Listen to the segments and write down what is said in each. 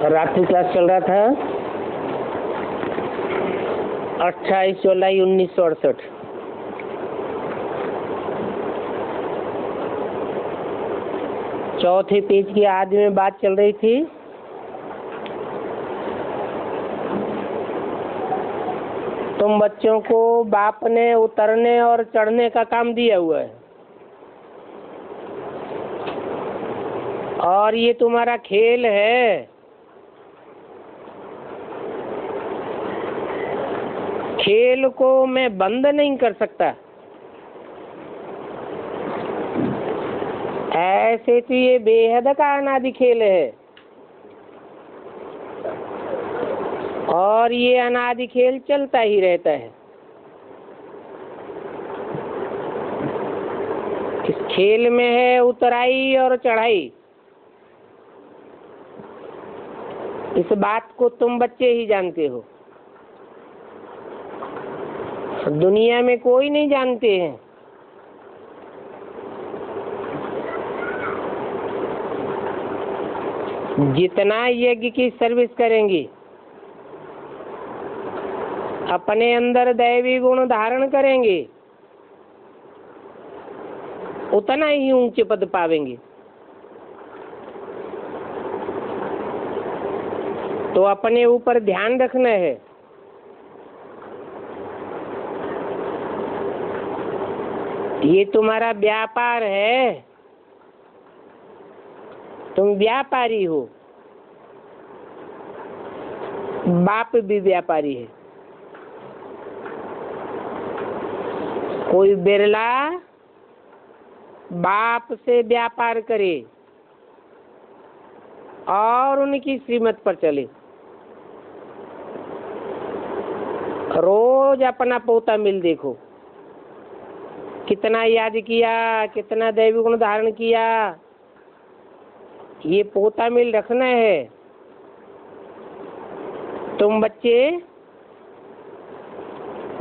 रात्रि क्लास चल रहा था 28 जुलाई 1968। चौथे पेज की आदि में बात चल रही थी तुम बच्चों को बाप ने उतरने और चढ़ने का काम दिया हुआ है और ये तुम्हारा खेल है। खेल को मैं बंद नहीं कर सकता। ऐसे तो ये बेहद का अनादि खेल है और ये अनादि खेल चलता ही रहता है। इस खेल में है उतराई और चढ़ाई। इस बात को तुम बच्चे ही जानते हो, दुनिया में कोई नहीं जानते हैं। जितना यज्ञ की सर्विस करेंगी, अपने अंदर दैवी गुण धारण करेंगे, उतना ही ऊंचे पद पावेंगे। तो अपने ऊपर ध्यान रखना है। ये तुम्हारा व्यापार है, तुम व्यापारी हो। बाप भी व्यापारी है। कोई बिरला बाप से व्यापार करे और उनकी श्रीमत पर चले। रोज अपना पोता मिल देखो, कितना याद किया, कितना दैवी गुण धारण किया। ये पोता मिल रखना है। तुम बच्चे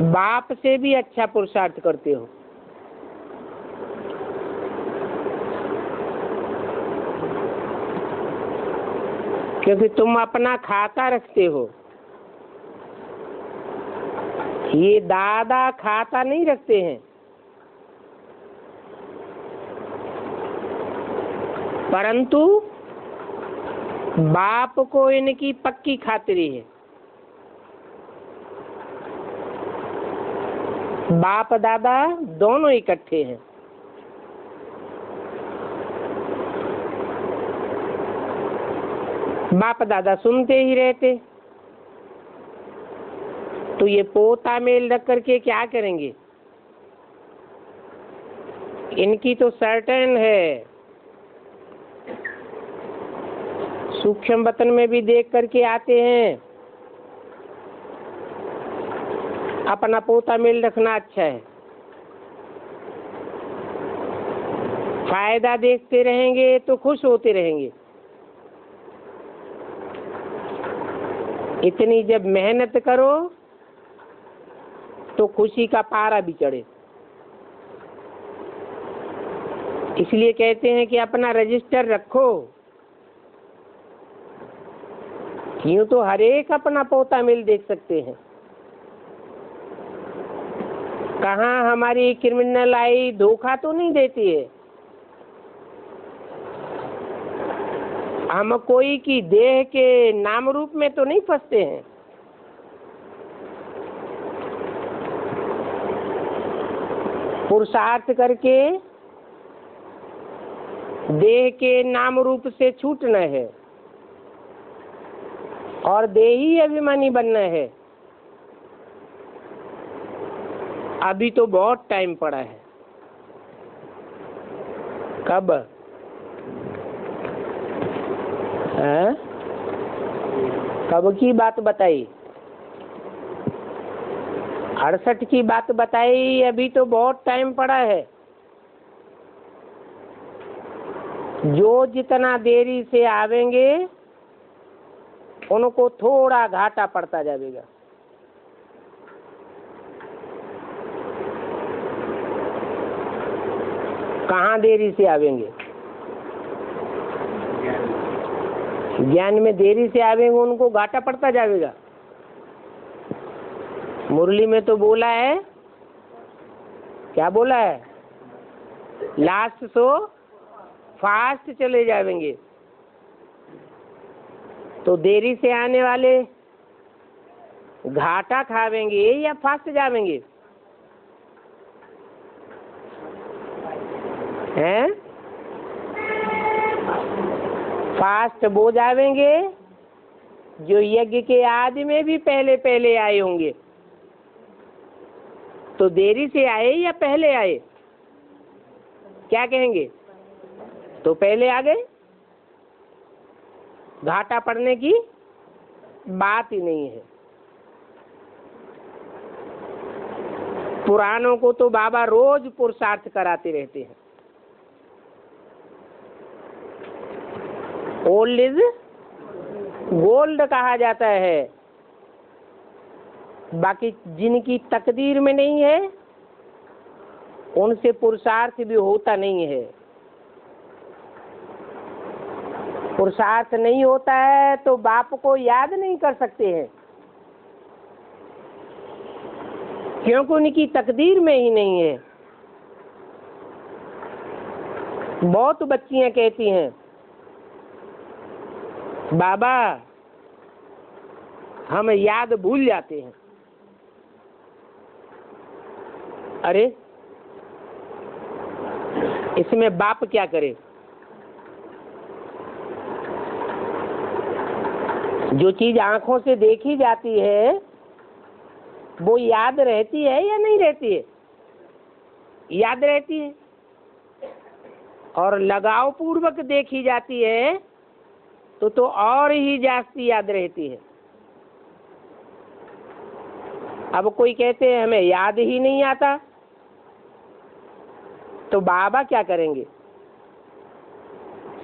बाप से भी अच्छा पुरुषार्थ करते हो। क्योंकि तुम अपना खाता रखते हो। ये दादा खाता नहीं रखते हैं, परंतु बाप को इनकी पक्की खातिरी है। बाप दादा दोनों इकट्ठे हैं। बाप दादा सुनते ही रहते, तो ये पोता मेल रख करके क्या करेंगे? इनकी तो सर्टेन है। सूक्ष्म वतन में भी देख करके आते हैं। अपना पोता मेल रखना अच्छा है। फायदा देखते रहेंगे तो खुश होते रहेंगे। इतनी जब मेहनत करो तो खुशी का पारा भी चढ़े। इसलिए कहते हैं कि अपना रजिस्टर रखो। यूं तो हर एक अपना पोता मिल देख सकते हैं। कहाँ हमारी क्रिमिनल आई धोखा तो नहीं देती है। हम कोई की देह के नाम रूप में तो नहीं फंसते हैं। पुरुषार्थ करके देह के नाम रूप से छूटना है और देही अभिमानी बनना है। अभी तो बहुत टाइम पड़ा है। कब? कब की बात बताई? 68 की बात बताई। अभी तो बहुत टाइम पड़ा है। जो जितना देरी से आवेंगे उनको थोड़ा घाटा पड़ता जाएगा। कहाँ देरी से आवेंगे? ज्ञान में देरी से आवेंगे उनको घाटा पड़ता जाएगा। मुरली में तो बोला है, क्या बोला है, लास्ट सो फास्ट चले जाएंगे। तो देरी से आने वाले घाटा खावेंगे या फास्ट जावेंगे? हैं? फास्ट वो जावेंगे जो यज्ञ के आदि में भी पहले पहले आए होंगे। तो देरी से आए या पहले आए, क्या कहेंगे? तो पहले आ गए, घाटा पड़ने की बात ही नहीं है। पुरानों को तो बाबा रोज पुरुषार्थ कराते रहते हैं। ओल्ड इज गोल्ड कहा जाता है। बाकी जिनकी तकदीर में नहीं है उनसे पुरुषार्थ भी होता नहीं है। पुरुषार्थ नहीं होता है तो बाप को याद नहीं कर सकते हैं, क्योंकि उनकी तकदीर में ही नहीं है। बहुत बच्चियां कहती हैं, बाबा हम याद भूल जाते हैं। अरे इसमें बाप क्या करे? जो चीज आंखों से देखी जाती है वो याद रहती है या नहीं रहती है? याद रहती है। और लगाव पूर्वक देखी जाती है तो और ही जास्ती याद रहती है। अब कोई कहते हैं हमें याद ही नहीं आता, तो बाबा क्या करेंगे?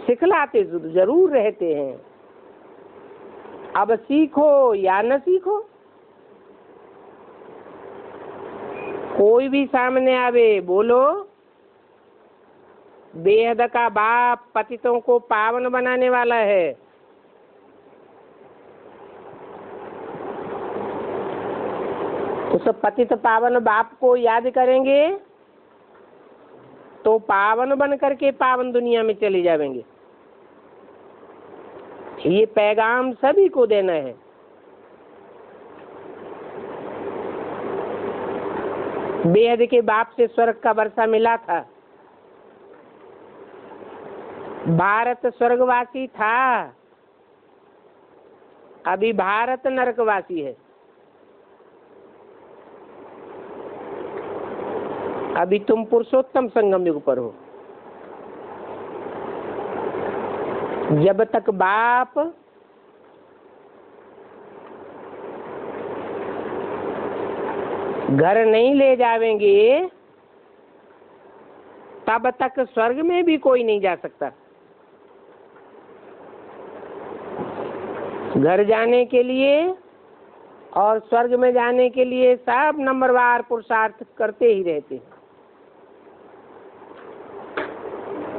सिखलाते जरूर रहते हैं। अब सीखो या न सीखो, कोई भी सामने आवे बोलो बेहद का बाप पतितों को पावन बनाने वाला है। उस पतित पावन बाप को याद करेंगे तो पावन बन करके पावन दुनिया में चले जाएंगे। ये पैगाम सभी को देना है। बेहद के बाप से स्वर्ग का वर्षा मिला था। भारत स्वर्गवासी था, अभी भारत नरकवासी है। अभी तुम पुरुषोत्तम संगम युग पर हो। जब तक बाप घर नहीं ले जावेंगे तब तक स्वर्ग में भी कोई नहीं जा सकता। घर जाने के लिए और स्वर्ग में जाने के लिए सब नंबरवार पुरुषार्थ करते ही रहते हैं।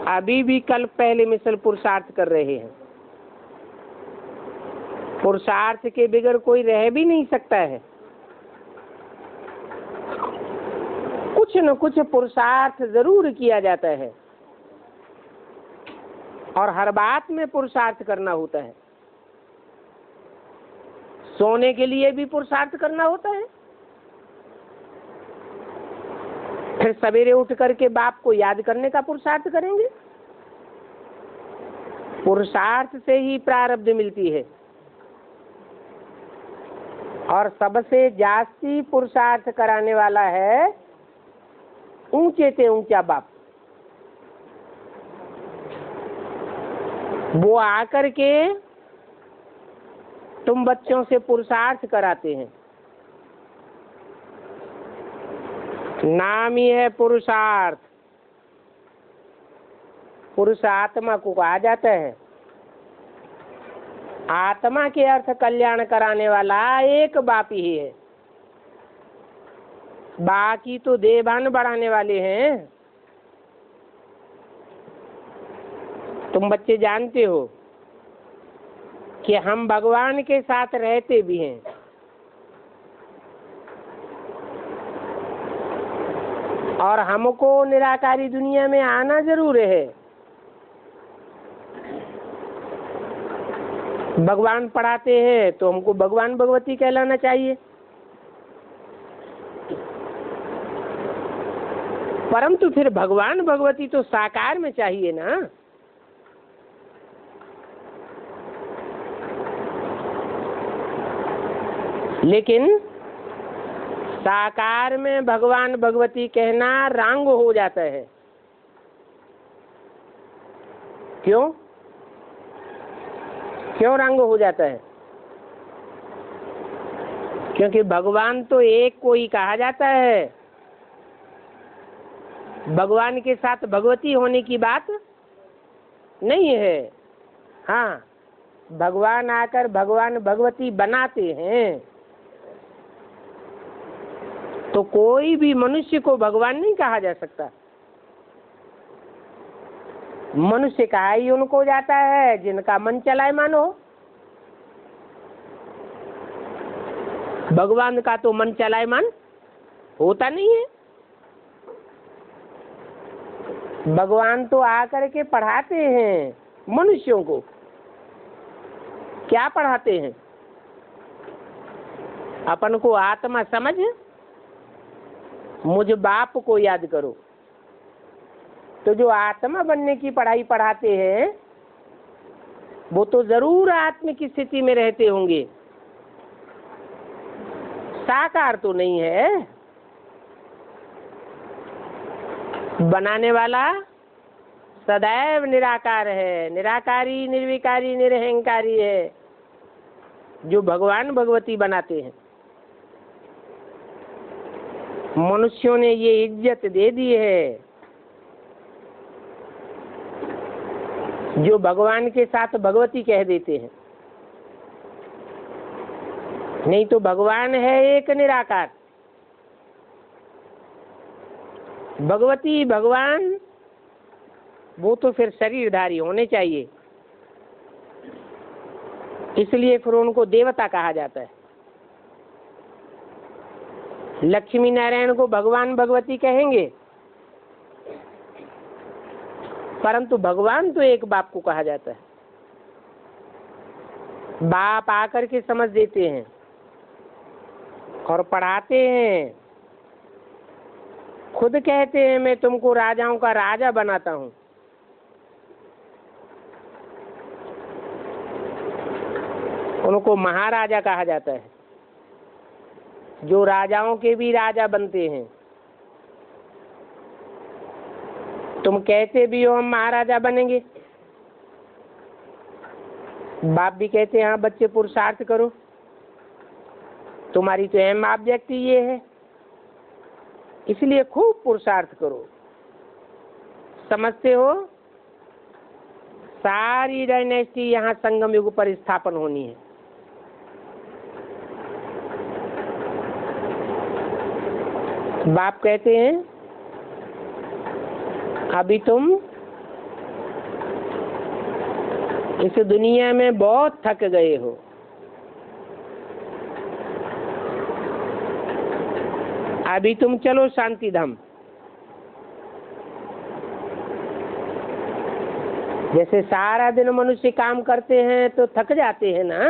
अभी भी कल पहले मिसल पुरुषार्थ कर रहे हैं। पुरुषार्थ के बगैर कोई रह भी नहीं सकता है। कुछ न कुछ पुरुषार्थ जरूर किया जाता है और हर बात में पुरुषार्थ करना होता है। सोने के लिए भी पुरुषार्थ करना होता है। फिर सवेरे उठ करके बाप को याद करने का पुरुषार्थ करेंगे। पुरुषार्थ से ही प्रारब्ध मिलती है और सबसे जास्ती पुरुषार्थ कराने वाला है ऊंचे से ऊंचा बाप। वो आकर के तुम बच्चों से पुरुषार्थ कराते हैं। नाम ही है पुरुषार्थ। पुरुष आत्मा को कहा जाता है। आत्मा के अर्थ कल्याण कराने वाला एक बाप ही है, बाकी तो देवान बढ़ाने वाले हैं। तुम बच्चे जानते हो कि हम भगवान के साथ रहते भी हैं, और हमको निराकारी दुनिया में आना जरूर है। भगवान पढ़ाते हैं तो हमको भगवान भगवती कहलाना चाहिए, परंतु फिर भगवान भगवती तो साकार में चाहिए ना। लेकिन साकार में भगवान भगवती कहना रंग हो जाता है। क्यों क्यों रंग हो जाता है? क्योंकि भगवान तो एक को ही कहा जाता है, भगवान के साथ भगवती होने की बात नहीं है। हाँ, भगवान आकर भगवान भगवती बनाते हैं, तो कोई भी मनुष्य को भगवान नहीं कहा जा सकता। मनुष्य कहा ही उनको जाता है जिनका मन चलायमान हो। भगवान का तो मन चलायमान होता नहीं है। भगवान तो आकर के पढ़ाते हैं मनुष्यों को। क्या पढ़ाते हैं? अपन को आत्मा समझ, मुझ बाप को याद करो। तो जो आत्मा बनने की पढ़ाई पढ़ाते हैं वो तो जरूर आत्म की स्थिति में रहते होंगे, साकार तो नहीं है। बनाने वाला सदैव निराकार है, निराकारी निर्विकारी निरहंकारी है, जो भगवान भगवती बनाते हैं। मनुष्यों ने ये इज्जत दे दी है, जो भगवान के साथ भगवती कह देते हैं। नहीं तो भगवान है एक निराकार, भगवती भगवान वो तो फिर शरीरधारी होने चाहिए, इसलिए फिर उनको देवता कहा जाता है। लक्ष्मी नारायण को भगवान भगवती कहेंगे, परंतु भगवान तो एक बाप को कहा जाता है। बाप आकर के समझ देते हैं और पढ़ाते हैं। खुद कहते हैं मैं तुमको राजाओं का राजा बनाता हूं। उनको महाराजा कहा जाता है, जो राजाओं के भी राजा बनते हैं। तुम कहते भी हो हम महाराजा बनेंगे, बाप भी कहते हैं हाँ बच्चे पुरुषार्थ करो, तुम्हारी तो अहम ऑब्जेक्ट ये है, इसलिए खूब पुरुषार्थ करो। समझते हो, सारी डायनेस्टी यहाँ संगम युग पर स्थापन होनी है। बाप कहते हैं अभी तुम इस दुनिया में बहुत थक गए हो, अभी तुम चलो शांति धाम। जैसे सारा दिन मनुष्य काम करते हैं तो थक जाते हैं ना,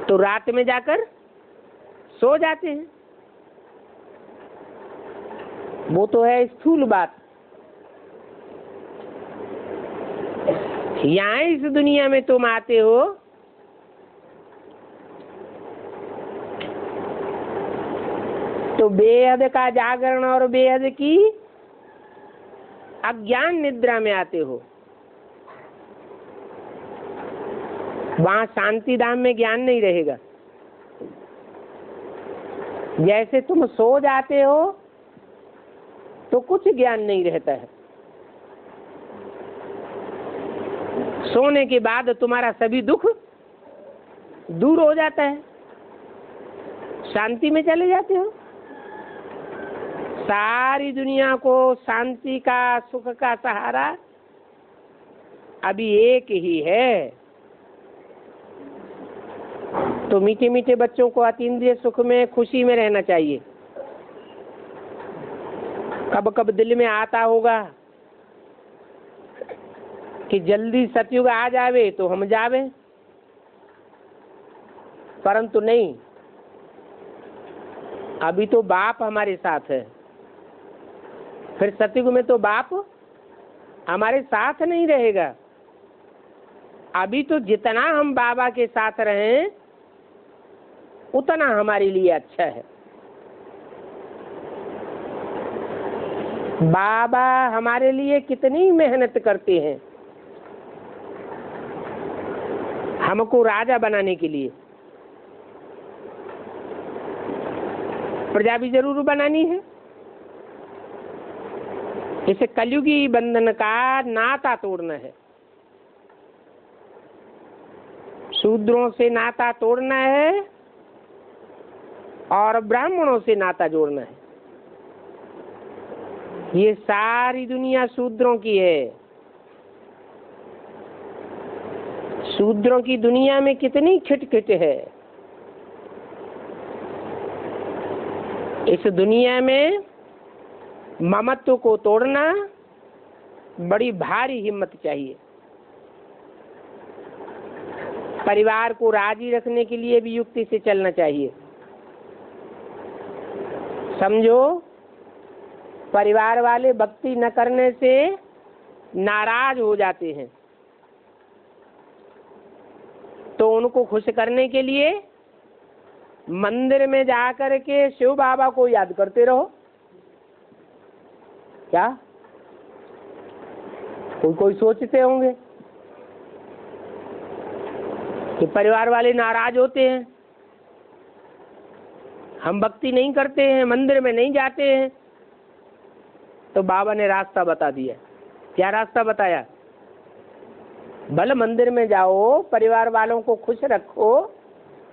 तो रात में जाकर सो जाते हैं। वो तो है स्थूल बात। यहाँ इस दुनिया में तुम आते हो तो बेहद का जागरण और बेहद की अज्ञान निद्रा में आते हो। वहां शांति धाम में ज्ञान नहीं रहेगा। जैसे तुम सो जाते हो तो कुछ ज्ञान नहीं रहता है, सोने के बाद तुम्हारा सभी दुख दूर हो जाता है, शांति में चले जाते हो। सारी दुनिया को शांति का सुख का सहारा अभी एक ही है। तो मीठे मीठे बच्चों को अतीन्द्रिय सुख में, खुशी में रहना चाहिए। कब कब दिल में आता होगा कि जल्दी सतयुग आ जावे तो हम जावे, परंतु नहीं, अभी तो बाप हमारे साथ है। फिर सतयुग में तो बाप हमारे साथ नहीं रहेगा। अभी तो जितना हम बाबा के साथ रहें उतना हमारे लिए अच्छा है। बाबा हमारे लिए कितनी मेहनत करते हैं हमको राजा बनाने के लिए। प्रजा भी जरूर बनानी है। इसे कलयुगी बंधन का नाता तोड़ना है, शूद्रों से नाता तोड़ना है और ब्राह्मणों से नाता जोड़ना है। ये सारी दुनिया शूद्रों की है। शूद्रों की दुनिया में कितनी खिटखिट है। इस दुनिया में ममत्व को तोड़ना बड़ी भारी हिम्मत चाहिए। परिवार को राजी रखने के लिए भी युक्ति से चलना चाहिए। समझो, परिवार वाले भक्ति न करने से नाराज हो जाते हैं, तो उनको खुश करने के लिए मंदिर में जाकर के शिव बाबा को याद करते रहो। क्या कोई सोचते होंगे कि परिवार वाले नाराज होते हैं, हम भक्ति नहीं करते हैं, मंदिर में नहीं जाते हैं। तो बाबा ने रास्ता बता दिया। क्या रास्ता बताया? भले मंदिर में जाओ, परिवार वालों को खुश रखो,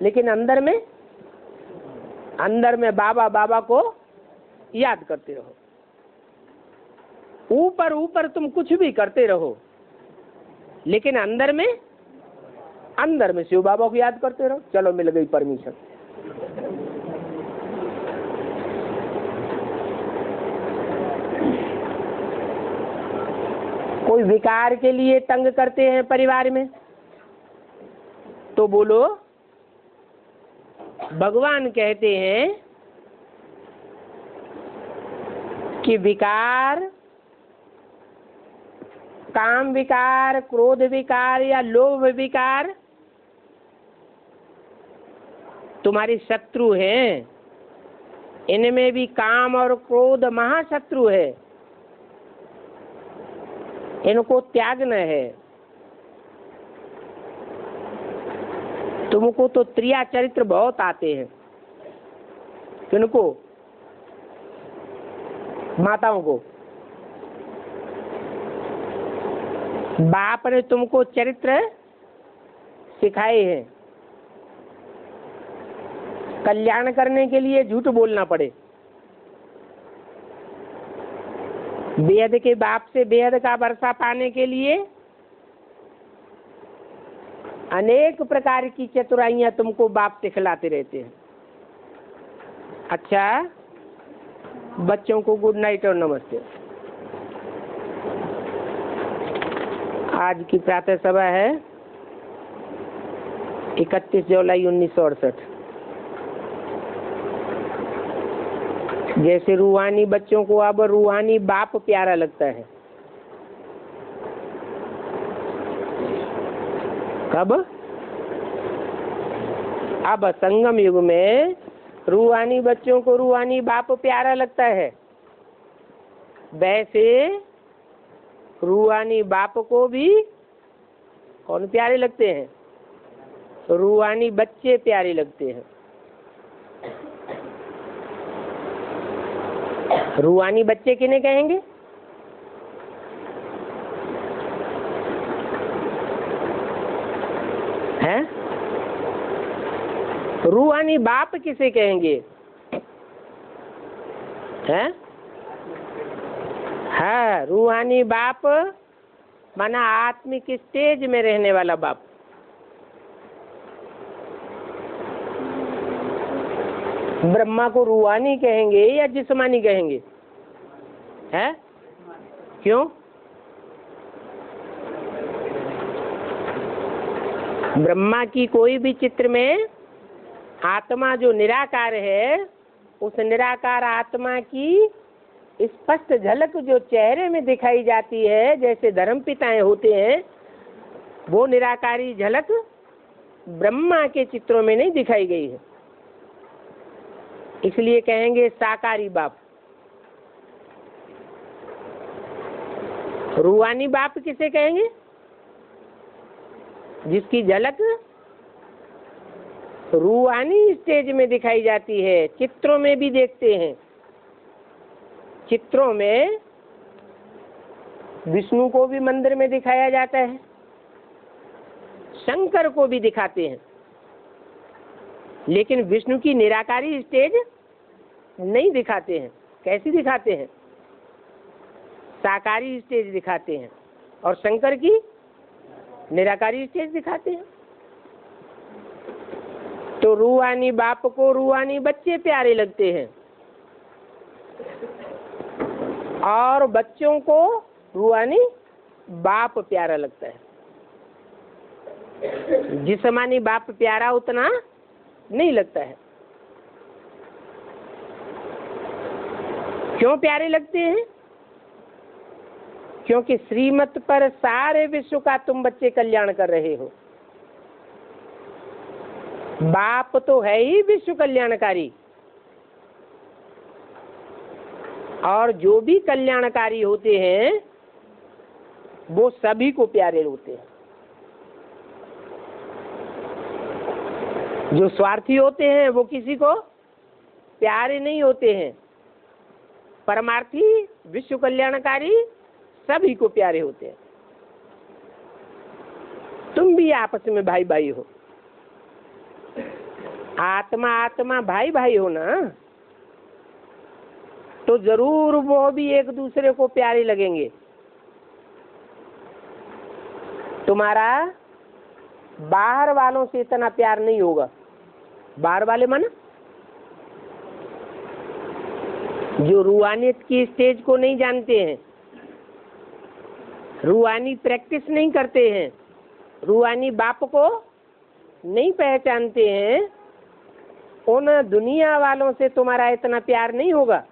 लेकिन अंदर में बाबा बाबा को याद करते रहो। ऊपर ऊपर तुम कुछ भी करते रहो, लेकिन अंदर में शिव बाबा को याद करते रहो। चलो, मिल गई परमिशन। कोई विकार के लिए तंग करते हैं परिवार में, तो बोलो भगवान कहते हैं कि विकार, काम विकार, क्रोध विकार या लोभ विकार तुम्हारे शत्रु हैं। इनमें भी काम और क्रोध महाशत्रु है, इनको त्यागना है। तुमको तो त्रिया चरित्र बहुत आते हैं। किनको? माताओं को। बाप ने तुमको चरित्र सिखाए हैं, कल्याण करने के लिए झूठ बोलना पड़े। बेहद के बाप से बेहद का वर्षा पाने के लिए अनेक प्रकार की चतुराइयां तुमको बाप सिखलाते रहते हैं। अच्छा, बच्चों को गुड नाइट और नमस्ते। आज की प्रातः सभा है 31 जुलाई 1968। जैसे रूहानी बच्चों को अब रूहानी बाप प्यारा लगता है। कब? अब संगम युग में रूहानी बच्चों को रूहानी बाप प्यारा लगता है। वैसे रूहानी बाप को भी कौन प्यारे लगते हैं? रूहानी बच्चे प्यारे लगते हैं। रूहानी बच्चे किन्हें कहेंगे? हैं? रूहानी बाप किसे कहेंगे? हैं? हाँ, रूहानी बाप माना आत्मिक स्टेज में रहने वाला बाप। ब्रह्मा को रूहानी कहेंगे या जिस्मानी कहेंगे? है क्यों? ब्रह्मा की कोई भी चित्र में आत्मा जो निराकार है, उस निराकार आत्मा की स्पष्ट झलक जो चेहरे में दिखाई जाती है, जैसे धर्मपिताएं होते हैं, वो निराकारी झलक ब्रह्मा के चित्रों में नहीं दिखाई गई है। इसलिए कहेंगे साकारी बाप। रूहानी बाप किसे कहेंगे? जिसकी झलक रूहानी स्टेज में दिखाई जाती है, चित्रों में भी देखते हैं। चित्रों में विष्णु को भी मंदिर में दिखाया जाता है, शंकर को भी दिखाते हैं, लेकिन विष्णु की निराकारी स्टेज नहीं दिखाते हैं। कैसी दिखाते हैं? साकारी स्टेज दिखाते हैं, और शंकर की निराकारी स्टेज दिखाते हैं। तो रूहानी बाप को रूहानी बच्चे प्यारे लगते हैं, और बच्चों को रूहानी बाप प्यारा लगता है। जिस्मानी बाप प्यारा उतना नहीं लगता है। क्यों प्यारे लगते हैं? क्योंकि श्रीमत पर सारे विश्व का तुम बच्चे कल्याण कर रहे हो। बाप तो है ही विश्व कल्याणकारी, और जो भी कल्याणकारी होते हैं वो सभी को प्यारे होते हैं। जो स्वार्थी होते हैं वो किसी को प्यारे नहीं होते हैं। परमार्थी विश्व कल्याणकारी सभी को प्यारे होते हैं। तुम भी आपस में भाई भाई हो, आत्मा आत्मा भाई भाई हो ना, तो जरूर वो भी एक दूसरे को प्यारे लगेंगे। तुम्हारा बाहर वालों से इतना प्यार नहीं होगा। बाहर वाले मन जो रूहानियत की स्टेज को नहीं जानते हैं, रूहानी प्रैक्टिस नहीं करते हैं, रूहानी बाप को नहीं पहचानते हैं, उन दुनिया वालों से तुम्हारा इतना प्यार नहीं होगा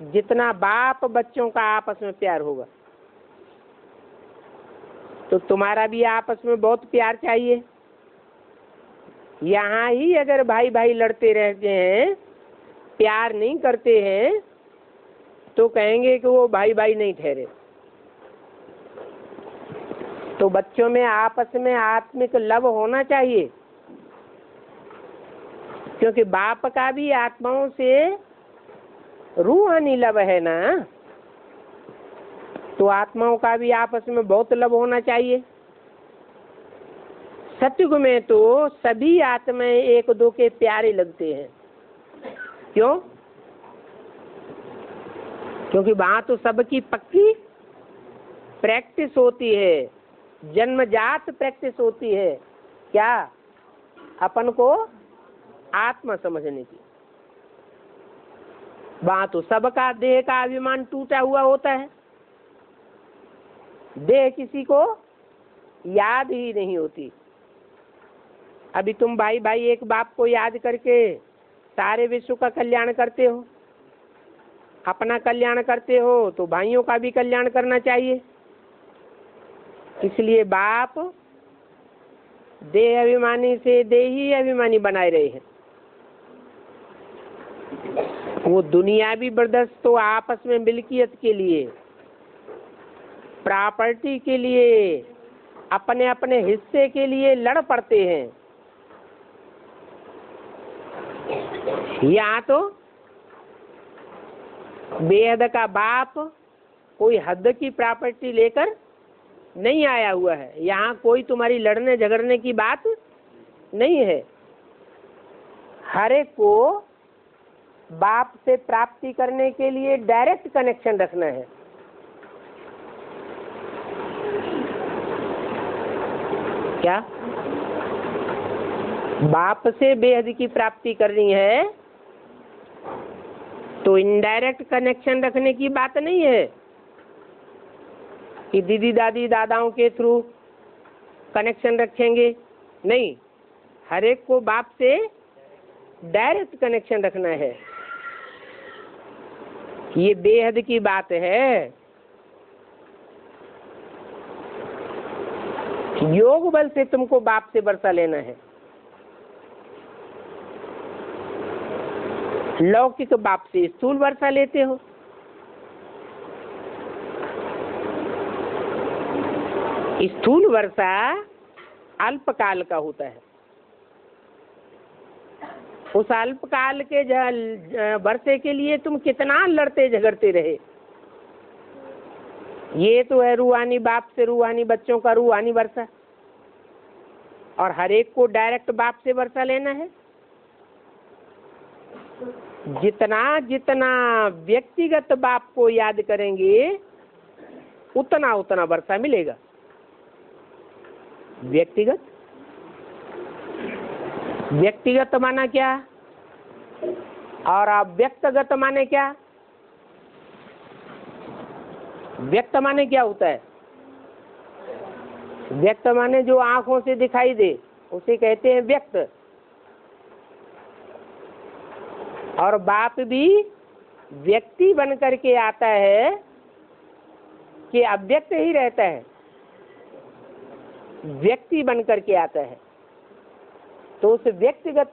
जितना बाप बच्चों का आपस में प्यार होगा। तो तुम्हारा भी आपस में बहुत प्यार चाहिए। यहाँ ही अगर भाई भाई लड़ते रहते हैं, प्यार नहीं करते हैं, तो कहेंगे कि वो भाई भाई नहीं ठहरे। तो बच्चों में आपस में आत्मिक लव होना चाहिए, क्योंकि बाप का भी आत्माओं से रूहानी लव है ना, तो आत्माओं का भी आपस में बहुत लव होना चाहिए। सतयुग में तो सभी आत्माएं एक दो के प्यारे लगते हैं। क्यों? क्योंकि वहां तो सबकी पक्की प्रैक्टिस होती है, जन्मजात प्रैक्टिस होती है। क्या? अपन को आत्मा समझने की। वहां तो सबका देह का अभिमान टूटा हुआ होता है, देह किसी को याद ही नहीं होती। अभी तुम भाई भाई एक बाप को याद करके सारे विश्व का कल्याण करते हो, अपना कल्याण करते हो, तो भाइयों का भी कल्याण करना चाहिए। इसलिए बाप देह अभिमानी से देही अभिमानी बनाए रहे हैं। वो दुनियावी बर्दस्त तो आपस में मिल्कियत के लिए, प्रॉपर्टी के लिए, अपने अपने हिस्से के लिए लड़ पड़ते हैं। यहाँ तो बेहद का बाप कोई हद की प्रॉपर्टी लेकर नहीं आया हुआ है। यहाँ कोई तुम्हारी लड़ने झगड़ने की बात नहीं है। हर एक को बाप से प्राप्ति करने के लिए डायरेक्ट कनेक्शन रखना है। क्या बाप से बेहद की प्राप्ति करनी है तो इनडायरेक्ट कनेक्शन रखने की बात नहीं है कि दीदी दादी दादाओं के थ्रू कनेक्शन रखेंगे, नहीं, हर एक को बाप से डायरेक्ट कनेक्शन रखना है। ये बेहद की बात है। योग बल से तुमको बाप से वर्षा लेना है, लौकिक बाप से स्थूल वर्षा लेते हो। स्थूल वर्षा अल्पकाल का होता है, उस अल्पकाल के वर्षे के लिए तुम कितना लड़ते झगड़ते रहे। ये तो है रूहानी बाप से रूहानी बच्चों का रूहानी वर्षा, और हर एक को डायरेक्ट बाप से वर्षा लेना है। जितना जितना व्यक्तिगत बाप को याद करेंगे उतना उतना वर्षा मिलेगा। व्यक्तिगत, व्यक्तिगत माना क्या और अव्यक्तगत माने क्या? व्यक्त माने क्या होता है? व्यक्त माने जो आंखों से दिखाई दे उसे कहते हैं व्यक्त। और बाप भी व्यक्ति बन करके आता है कि अव्यक्त ही रहता है, व्यक्ति बन करके आता है। तो उस व्यक्तिगत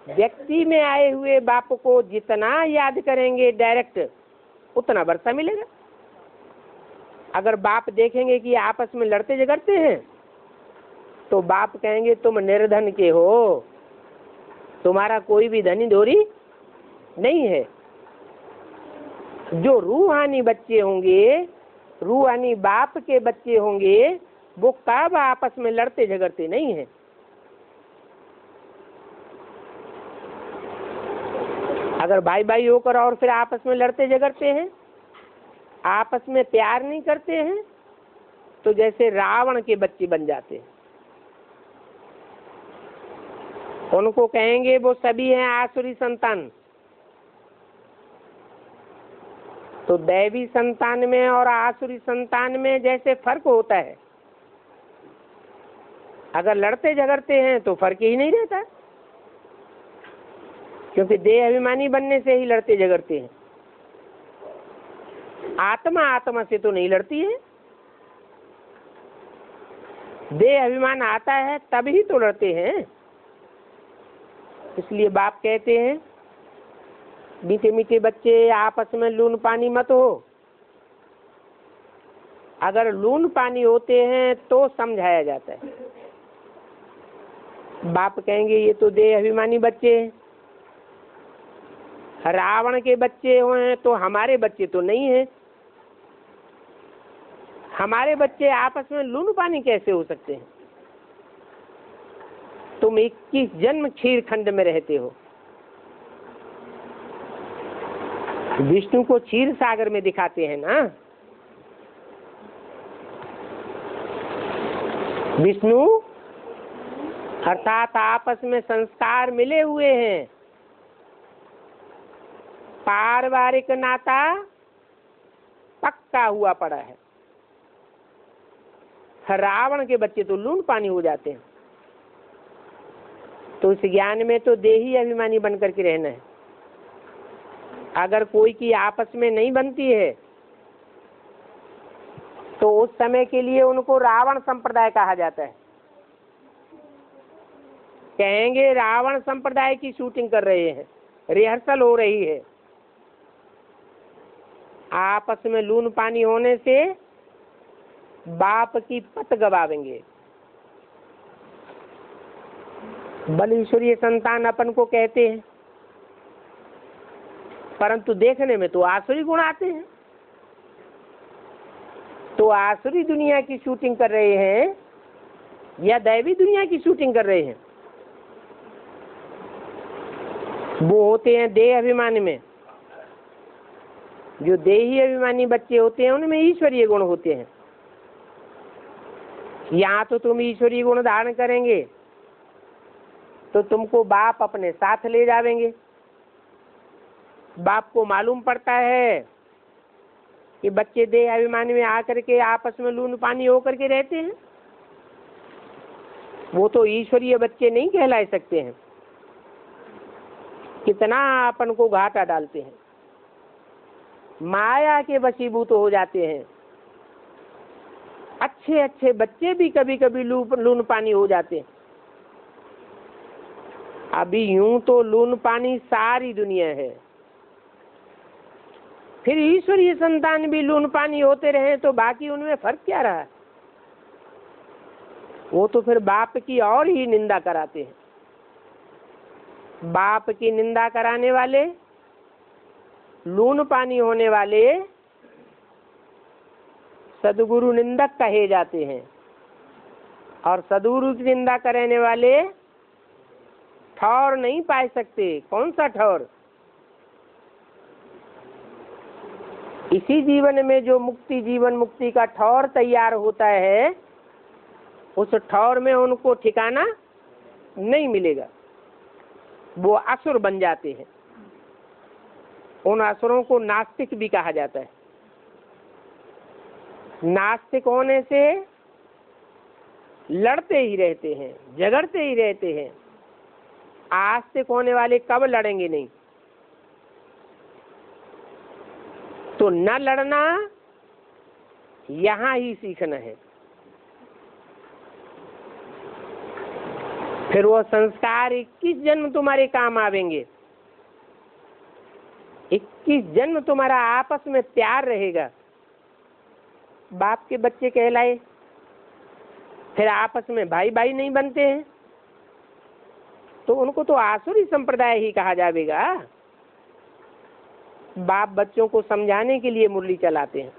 व्यक्ति में आए हुए बाप को जितना याद करेंगे डायरेक्ट उतना वर्षा मिलेगा। अगर बाप देखेंगे कि आपस में लड़ते झगड़ते हैं तो बाप कहेंगे तुम निर्धन के हो, तुम्हारा कोई भी धनी धोरी नहीं है। जो रूहानी बच्चे होंगे, रूहानी बाप के बच्चे होंगे, वो कब आपस में लड़ते झगड़ते नहीं हैं। अगर भाई भाई होकर और फिर आपस में लड़ते झगड़ते हैं, आपस में प्यार नहीं करते हैं, तो जैसे रावण के बच्चे बन जाते हैं। उनको कहेंगे वो सभी हैं आसुरी संतान। तो दैवी संतान में और आसुरी संतान में जैसे फर्क होता है, अगर लड़ते झगड़ते हैं तो फर्क ही नहीं रहता, क्योंकि देह अभिमानी बनने से ही लड़ते झगड़ते हैं। आत्मा आत्मा से तो नहीं लड़ती है, देह अभिमान आता है तभी तो लड़ते हैं। इसलिए बाप कहते हैं मीठे मीठे बच्चे आपस में लून पानी मत हो। अगर लून पानी होते हैं तो समझाया जाता है। बाप कहेंगे ये तो देह अभिमानी बच्चे हैं, रावण के बच्चे हुए तो हमारे बच्चे तो नहीं हैं। हमारे बच्चे आपस में लून पानी कैसे हो सकते हैं? तुम 21 जन्म क्षीर खंड में रहते हो, विष्णु को क्षीर सागर में दिखाते हैं ना। विष्णु अर्थात आपस में संस्कार मिले हुए हैं, पारिवारिक नाता पक्का हुआ पड़ा है। रावण के बच्चे तो लून पानी हो जाते हैं। तो इस ज्ञान में तो देही अभिमानी बनकर के रहना है। अगर कोई की आपस में नहीं बनती है तो उस समय के लिए उनको रावण संप्रदाय कहा जाता है। कहेंगे रावण संप्रदाय की शूटिंग कर रहे हैं, रिहर्सल हो रही है। आपस में लून पानी होने से बाप की पत गवावेंगे। बल ईश्वरीय संतान अपन को कहते हैं, परंतु देखने में तो आसुरी गुण आते हैं। तो आसुरी दुनिया की शूटिंग कर रहे हैं या दैवी दुनिया की शूटिंग कर रहे हैं? वो होते हैं देह अभिमानी में। जो देही अभिमानी बच्चे होते हैं उनमें ईश्वरीय गुण होते हैं। यहाँ तो तुम ईश्वरीय गुण धारण करेंगे तो तुमको बाप अपने साथ ले जावेंगे। बाप को मालूम पड़ता है कि बच्चे देह अभिमान में आकर के आपस में लून पानी होकर के रहते हैं, वो तो ईश्वरीय बच्चे नहीं कहला सकते हैं। कितना अपन को घाटा डालते हैं, माया के वशीभूत हो जाते हैं। अच्छे अच्छे बच्चे भी कभी कभी लून पानी हो जाते हैं। अभी यूं तो लून पानी सारी दुनिया है, फिर ईश्वरीय संतान भी लून पानी होते रहे तो बाकी उनमें फर्क क्या रहा? वो तो फिर बाप की और ही निंदा कराते हैं। बाप की निंदा कराने वाले, लून पानी होने वाले सदगुरु निंदक कहे जाते हैं, और सदगुरु की निंदा करने वाले ठौर नहीं पा सकते। कौन सा ठौर? इसी जीवन में जो मुक्ति, जीवन मुक्ति का ठौर तैयार होता है, उस ठौर में उनको ठिकाना नहीं मिलेगा। वो असुर बन जाते हैं। उन असुरों को नास्तिक भी कहा जाता है। नास्तिक होने से लड़ते ही रहते हैं, झगड़ते ही रहते हैं। आस्तिक होने वाले कब लड़ेंगे नहीं। तो न लड़ना यहाँ ही सीखना है। फिर वो संस्कार 21 जन्म तुम्हारे काम आवेंगे। 21 जन्म तुम्हारा आपस में प्यार रहेगा। बाप के बच्चे कहलाए, फिर आपस में भाई भाई नहीं बनते हैं तो उनको तो आसुरी संप्रदाय ही कहा जाएगा। बाप बच्चों को समझाने के लिए मुरली चलाते हैं।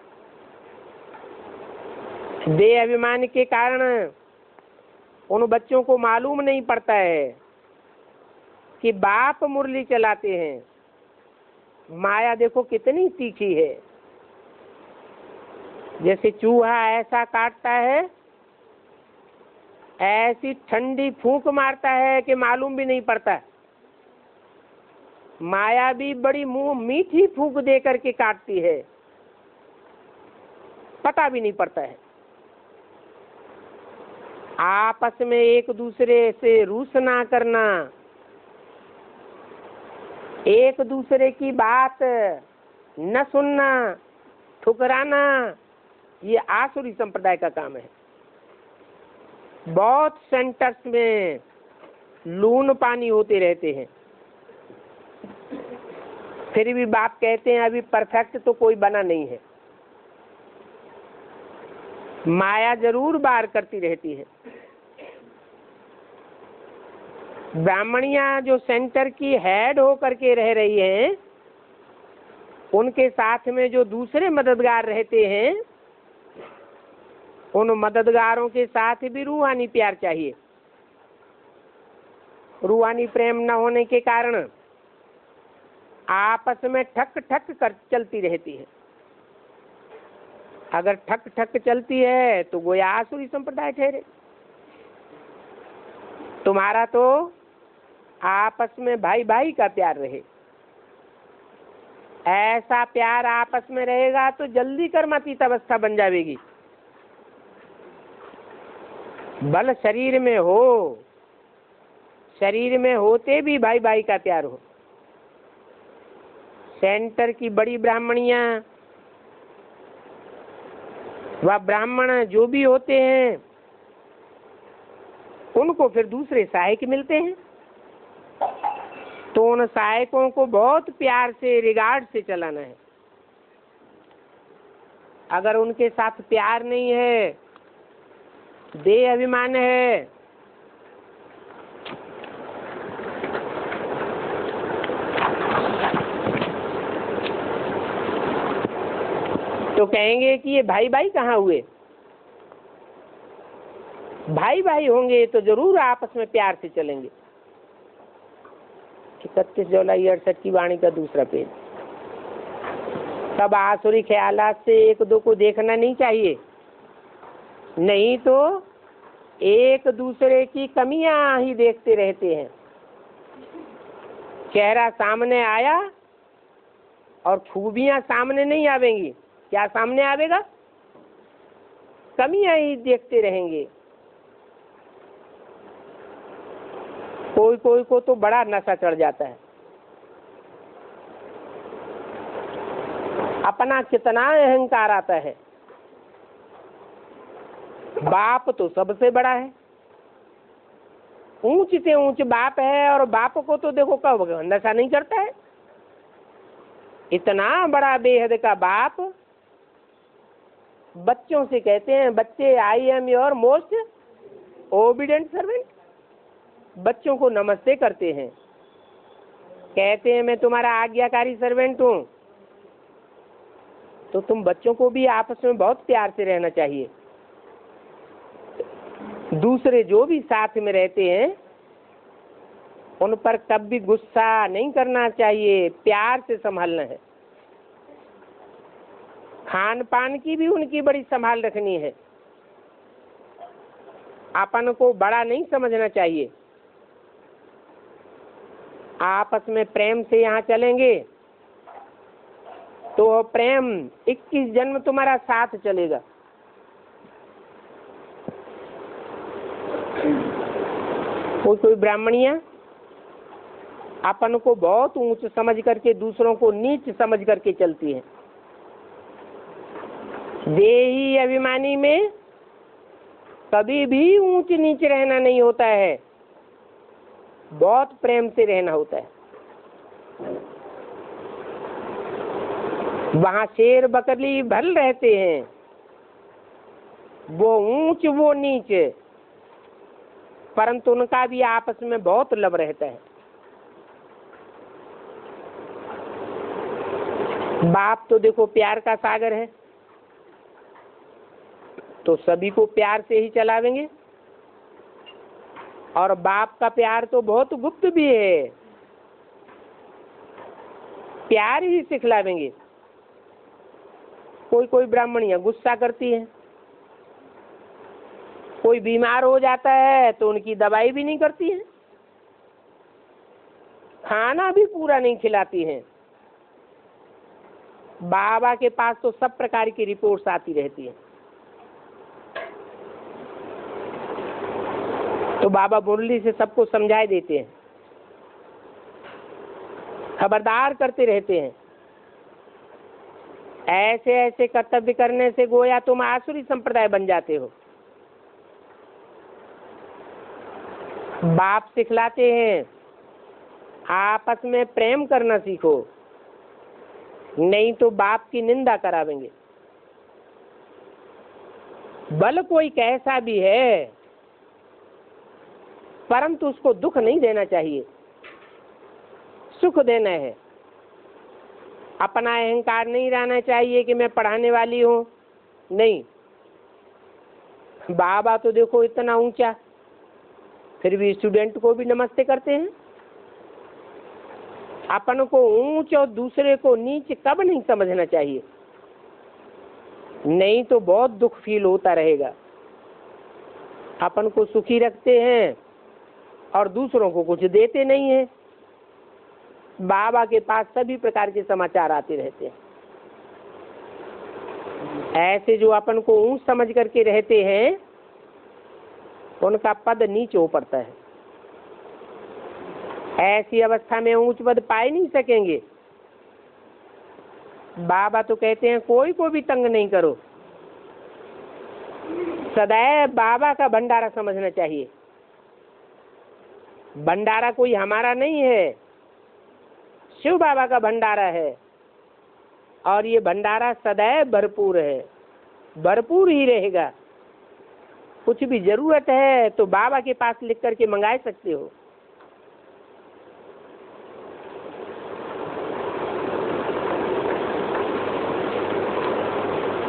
देह अभिमान के कारण उन बच्चों को मालूम नहीं पड़ता है कि बाप मुरली चलाते हैं। माया देखो कितनी तीखी है। जैसे चूहा ऐसा काटता है, ऐसी ठंडी फूंक मारता है कि मालूम भी नहीं पड़ता। माया भी बड़ी मुंह मीठी फूंक दे करके काटती है, पता भी नहीं पड़ता है। आपस में एक दूसरे से रूस ना करना, एक दूसरे की बात न सुनना, ठुकराना, ये आसुरी संप्रदाय का काम है। बहुत सेंटर्स में लून पानी होते रहते हैं, फिर भी बाप कहते हैं अभी परफेक्ट तो कोई बना नहीं है। माया जरूर बार करती रहती है। ब्राह्मणियां जो सेंटर की हेड होकर के रह रही हैं, उनके साथ में जो दूसरे मददगार रहते हैं, उन मददगारों के साथ भी रूहानी प्यार चाहिए। रूहानी प्रेम न होने के कारण आपस में ठक ठक कर चलती रहती है। अगर ठक ठक चलती है तो गोया आसुरी संप्रदाय ठहरे। तुम्हारा तो आपस में भाई भाई का प्यार रहे। ऐसा प्यार आपस में रहेगा तो जल्दी कर्मातीत अवस्था बन जाएगी। बल शरीर में हो, शरीर में होते भी भाई भाई का प्यार हो। सेंटर की बड़ी ब्राह्मणियां व ब्राह्मण जो भी होते हैं, उनको फिर दूसरे सहायक मिलते हैं, तो उन सहायकों को बहुत प्यार से, रिगार्ड से चलाना है। अगर उनके साथ प्यार नहीं है, देह अभिमान है, तो कहेंगे कि ये भाई भाई कहाँ हुए। भाई भाई होंगे तो जरूर आपस में प्यार से चलेंगे। 31 जुलाई 68 की वाणी का दूसरा पेज। तब आसुरी ख्यालात से एक दो को देखना नहीं चाहिए, नहीं तो एक दूसरे की कमियां ही देखते रहते हैं। चेहरा सामने आया और खूबियां सामने नहीं आवेंगी, क्या सामने आवेगा? कमियां ही देखते रहेंगे। कोई कोई को तो बड़ा नशा चढ़ जाता है, अपना कितना अहंकार आता है। बाप तो सबसे बड़ा है, ऊंच से ऊंच बाप है, और बाप को तो देखो कब नशा नहीं करता है। इतना बड़ा बेहद का बाप बच्चों से कहते हैं, बच्चे I am your most obedient servant. बच्चों को नमस्ते करते हैं, कहते हैं मैं तुम्हारा आज्ञाकारी सर्वेंट हूं। तो तुम बच्चों को भी आपस में बहुत प्यार से रहना चाहिए। दूसरे जो भी साथ में रहते हैं उन पर कभी गुस्सा नहीं करना चाहिए, प्यार से संभालना है। खान पान की भी उनकी बड़ी संभाल रखनी है। अपन को बड़ा नहीं समझना चाहिए। आपस में प्रेम से यहाँ चलेंगे तो प्रेम 21 जन्म तुम्हारा साथ चलेगा। कोई कोई ब्राह्मणियां अपन को बहुत ऊंच समझ करके दूसरों को नीच समझ करके चलती है। देही अभिमानी में कभी भी ऊंच नीच रहना नहीं होता है, बहुत प्रेम से रहना होता है। वहां शेर बकरी भल रहते हैं, वो ऊंच वो नीच, परंतु उनका भी आपस में बहुत लब रहता है। बाप तो देखो प्यार का सागर है, तो सभी को प्यार से ही चलावेंगे। और बाप का प्यार तो बहुत गुप्त भी है, प्यार ही सिखलावेंगे। कोई कोई ब्राह्मणियां गुस्सा करती हैं, कोई बीमार हो जाता है तो उनकी दवाई भी नहीं करती है, खाना भी पूरा नहीं खिलाती हैं। बाबा के पास तो सब प्रकार की रिपोर्ट्स आती रहती है। तो बाबा मुरली से सबको समझाए देते हैं, खबरदार करते रहते हैं। ऐसे ऐसे कर्तव्य करने से गोया तुम आसुरी संप्रदाय बन जाते हो। बाप सिखलाते हैं आपस में प्रेम करना सीखो, नहीं तो बाप की निंदा करावेंगे। बल कोई कैसा भी है, परंतु उसको दुख नहीं देना चाहिए, सुख देना है। अपना अहंकार नहीं रहना चाहिए कि मैं पढ़ाने वाली हूं, नहीं। बाबा तो देखो इतना ऊंचा, फिर भी स्टूडेंट को भी नमस्ते करते हैं। अपन को ऊंच और दूसरे को नीच कब नहीं समझना चाहिए, नहीं तो बहुत दुख फील होता रहेगा। अपन को सुखी रखते हैं और दूसरों को कुछ देते नहीं है। बाबा के पास सभी प्रकार के समाचार आते रहते हैं। ऐसे जो अपन को ऊंच समझ करके रहते हैं उनका पद नीच हो पड़ता है। ऐसी अवस्था में ऊंच पद पाए नहीं सकेंगे। बाबा तो कहते हैं कोई को भी तंग नहीं करो, सदैव बाबा का भंडारा समझना चाहिए। भंडारा कोई हमारा नहीं है, शिव बाबा का भंडारा है, और ये भंडारा सदैव भरपूर है, भरपूर ही रहेगा। कुछ भी जरूरत है तो बाबा के पास लिख करके मंगा सकते हो।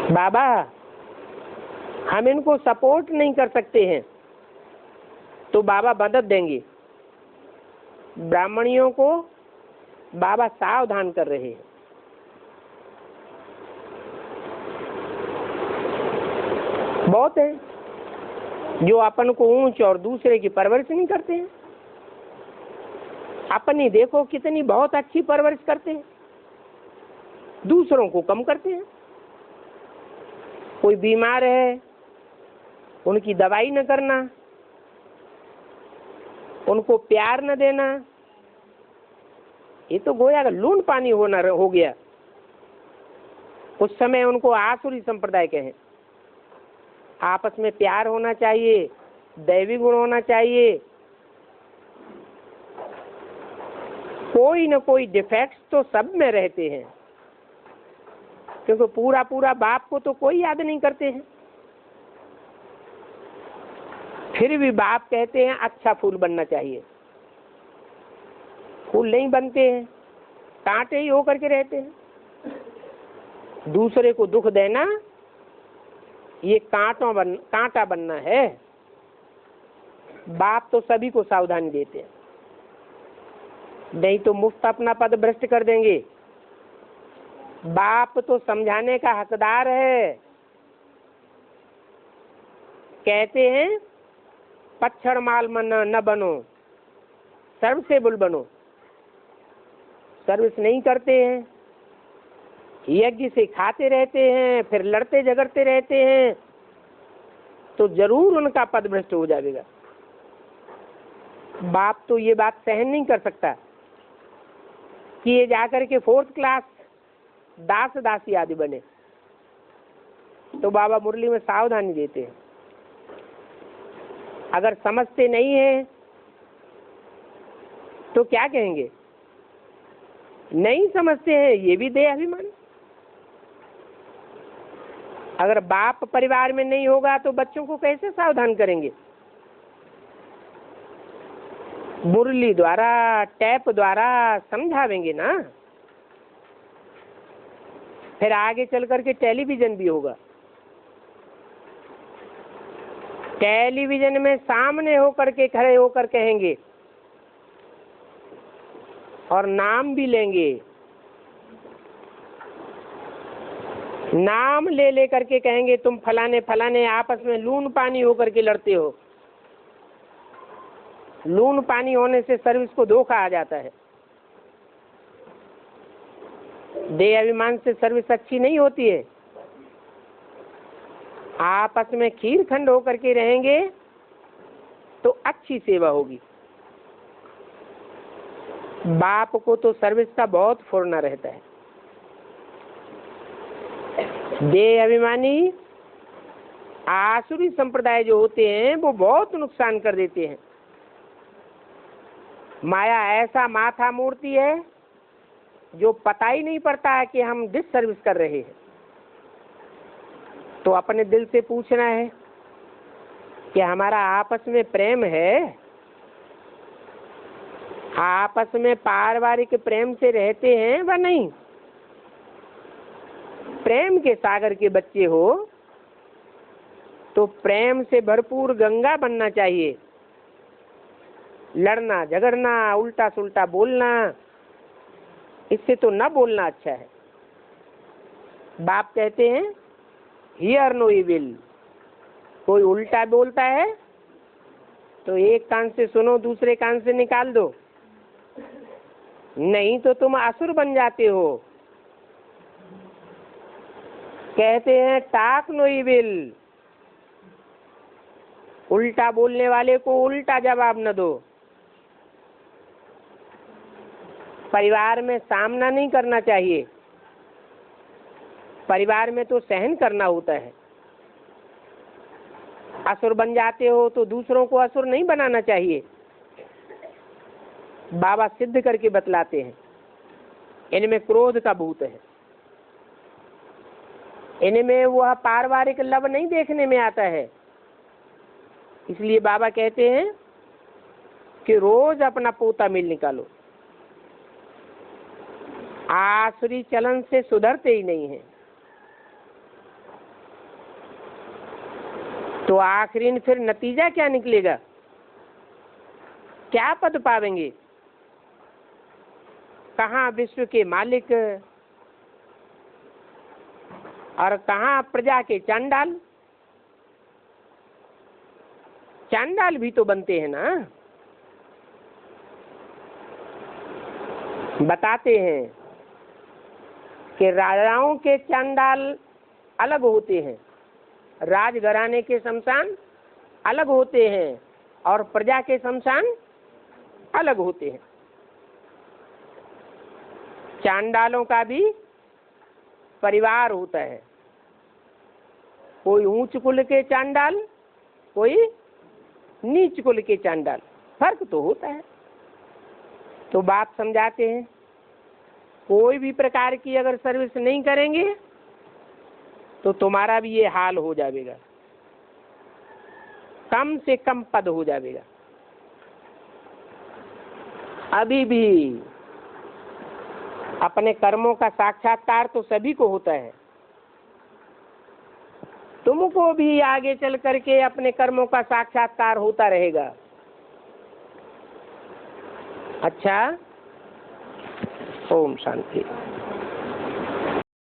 बाबा हम इनको सपोर्ट नहीं कर सकते हैं तो बाबा मदद देंगे। ब्राह्मणियों को बाबा सावधान कर रहे हैं। बहुत है, जो अपन को ऊंच और दूसरे की परवरिश नहीं करते हैं। अपनी देखो कितनी बहुत अच्छी परवरिश करते हैं, दूसरों को कम करते हैं। कोई बीमार है, उनकी दवाई न करना, उनको प्यार न देना, ये तो गोया का लून पानी हो गया। उस समय उनको आसुरी संप्रदाय कहें। आपस में प्यार होना चाहिए, दैवी गुण होना चाहिए, कोई न कोई डिफेक्ट्स तो सब में रहते हैं, क्योंकि पूरा पूरा बाप को तो कोई याद नहीं करते हैं। फिर भी बाप कहते हैं अच्छा फूल बनना चाहिए, फूल नहीं बनते हैं, कांटे ही होकर के रहते हैं। दूसरे को दुख देना ये कांटा बनना है। बाप तो सभी को सावधानी देते हैं, नहीं तो मुफ्त अपना पद भ्रष्ट कर देंगे। बाप तो समझाने का हकदार है। कहते हैं पच्छड़ माल मन न बनो, सर्वसेबुल बनो। सर्विस नहीं करते हैं, यज्ञ से खाते रहते हैं, फिर लड़ते झगड़ते रहते हैं, तो जरूर उनका पद भ्रष्ट हो जाएगा। बाप तो ये बात सहन नहीं कर सकता कि ये जाकर के 4th क्लास दास दासी आदि बने। तो बाबा मुरली में सावधानी देते हैं, अगर समझते नहीं है तो क्या कहेंगे? नहीं समझते हैं, ये भी देह अभिमान। अगर बाप परिवार में नहीं होगा तो बच्चों को कैसे सावधान करेंगे? मुरली द्वारा, टैप द्वारा समझावेंगे ना। फिर आगे चल करके टेलीविजन भी होगा, टेलीविजन में सामने होकर के खड़े होकर कहेंगे और नाम भी लेंगे, नाम ले लेकर के कहेंगे तुम फलाने फलाने आपस में लून पानी होकर के लड़ते हो। लून पानी होने से सर्विस को धोखा आ जाता है। देह अभिमान से सर्विस अच्छी नहीं होती है। आपस में खीर खंड होकर के रहेंगे तो अच्छी सेवा होगी। बाप को तो सर्विस का बहुत फुरना रहता है। देह अभिमानी आसुरी संप्रदाय जो होते हैं वो बहुत नुकसान कर देते हैं। माया ऐसा माथा मूर्ति है जो पता ही नहीं पड़ता है कि हम डिस सर्विस कर रहे हैं। तो अपने दिल से पूछना है कि हमारा आपस में प्रेम है, आपस में पारिवारिक प्रेम से रहते हैं व नहीं? प्रेम के सागर के बच्चे हो तो प्रेम से भरपूर गंगा बनना चाहिए। लड़ना झगड़ना, उल्टा सुल्टा बोलना, इससे तो न बोलना अच्छा है। बाप कहते हैं हियर नो इविल। कोई उल्टा बोलता है तो एक कान से सुनो, दूसरे कान से निकाल दो, नहीं तो तुम असुर बन जाते हो। कहते हैं टाक नो इविल। उल्टा बोलने वाले को उल्टा जवाब न दो। परिवार में सामना नहीं करना चाहिए, परिवार में तो सहन करना होता है। असुर बन जाते हो तो दूसरों को असुर नहीं बनाना चाहिए। बाबा सिद्ध करके बतलाते हैं इनमें क्रोध का भूत है, इनमें वह पारिवारिक लव नहीं देखने में आता है। इसलिए बाबा कहते हैं कि रोज अपना पोता मिल निकालो। आसुरी चलन से सुधरते ही नहीं है तो आखिरी फिर नतीजा क्या निकलेगा? क्या पद पावेंगे? कहाँ विश्व के मालिक और कहाँ प्रजा के चंडाल? चांडाल भी तो बनते हैं ना। बताते हैं कि राजाओं के चांडाल अलग होते हैं, राजघराने के शमशान अलग होते हैं और प्रजा के शमशान अलग होते हैं। चांडालों का भी परिवार होता है, कोई ऊंच कुल के चांडाल, कोई नीच कुल के चांडाल, फर्क तो होता है। तो बात समझाते हैं, कोई भी प्रकार की अगर सर्विस नहीं करेंगे तो तुम्हारा भी ये हाल हो जाएगा, कम से कम पद हो जाएगा। अभी भी अपने कर्मों का साक्षात्कार तो सभी को होता है, तुमको भी आगे चल करके अपने कर्मों का साक्षात्कार होता रहेगा। अच्छा, ओम शांति।